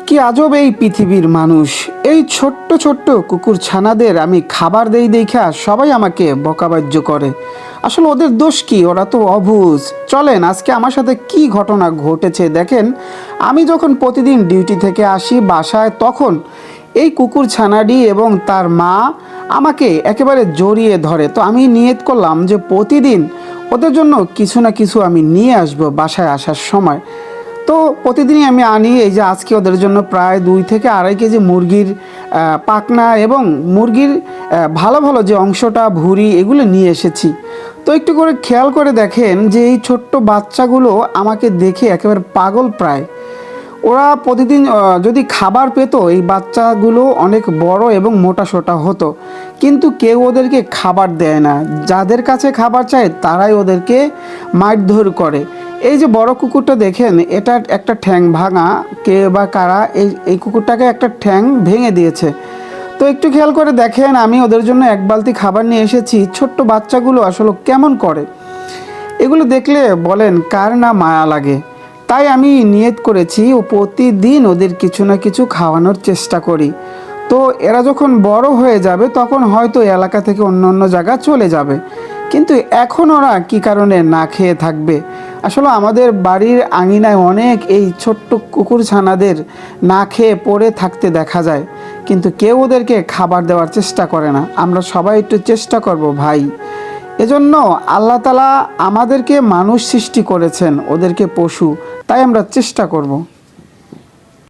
কি আজব এই পৃথিবীর মানুষ। এই ছোট্ট ছোট্ট কুকুর ছানাদের আমি খাবার দেই দেখা সবাই আমাকে বকাবাজ্য করে। আসলে ওদের দোষ কি? ওরা তো অবুঝ। চলেন আজকে আমার সাথে কি ঘটনা ঘটেছে দেখেন। আমি যখন প্রতিদিন ডিউটি থেকে আসি বাসায়, তখন এই কুকুর ছানাটি এবং তার মা আমাকে একেবারে জড়িয়ে ধরে। তো আমি নিয়ত করলাম যে প্রতিদিন ওদের জন্য কিছু না কিছু আমি নিয়ে আসবো বাসায় আসার সময়। তো প্রতিদিনই আমি আনি। এই যে আজকে ওদের জন্য প্রায় 2 থেকে আড়াই কেজি মুরগির পাখনা এবং মুরগির ভালো ভালো যে অংশটা ভুঁড়ি এগুলো নিয়ে এসেছি। তো একটু করে খেয়াল করে দেখেন যে এই ছোট্ট বাচ্চাগুলো আমাকে দেখে একেবারে পাগল প্রায়। ওরা প্রতিদিন যদি খাবার পেত, এই বাচ্চাগুলো অনেক বড় এবং মোটাসোটা হতো, কিন্তু কেউ ওদেরকে খাবার দেয় না। যাদের কাছে খাবার চায় তারাই ওদেরকে মারধর করে। এই যে বড় কুকুরটা দেখেন, এটার একটা ঠ্যাং ভাঙা। কে বা কারা এই কুকুরটাকে একটা ঠ্যাং ভেঙে দিয়েছে। তো একটু খেয়াল করে দেখেন, আমি ওদের জন্য 1 বালতি খাবার নিয়ে এসেছি। ছোট্ট বাচ্চাগুলো আসলে কেমন করে এগুলো দেখলে বলেন কার না মায়া লাগে। তাই আমি নিয়ত করেছি ও প্রতিদিন ওদের কিছু না কিছু খাওয়ানোর চেষ্টা করি। তো এরা যখন বড় হয়ে যাবে তখন হয়তো এলাকা থেকে অন্য অন্য জায়গা চলে যাবে, কিন্তু এখন ওরা কি কারণে না খেয়ে থাকবে? আসলে আমাদের বাড়ির আঙিনায় অনেক এই ছোট্ট কুকুর ছানাদের না খেয়ে পড়ে থাকতে দেখা যায়, কিন্তু কেউ ওদেরকে খাবার দেওয়ার চেষ্টা করে না। আমরা সবাই একটু চেষ্টা করব ভাই। এজন্য আল্লাহ তাআলা আমাদেরকে মানুষ সৃষ্টি করেছেন, ওদেরকে পশু, তাই আমরা চেষ্টা করব।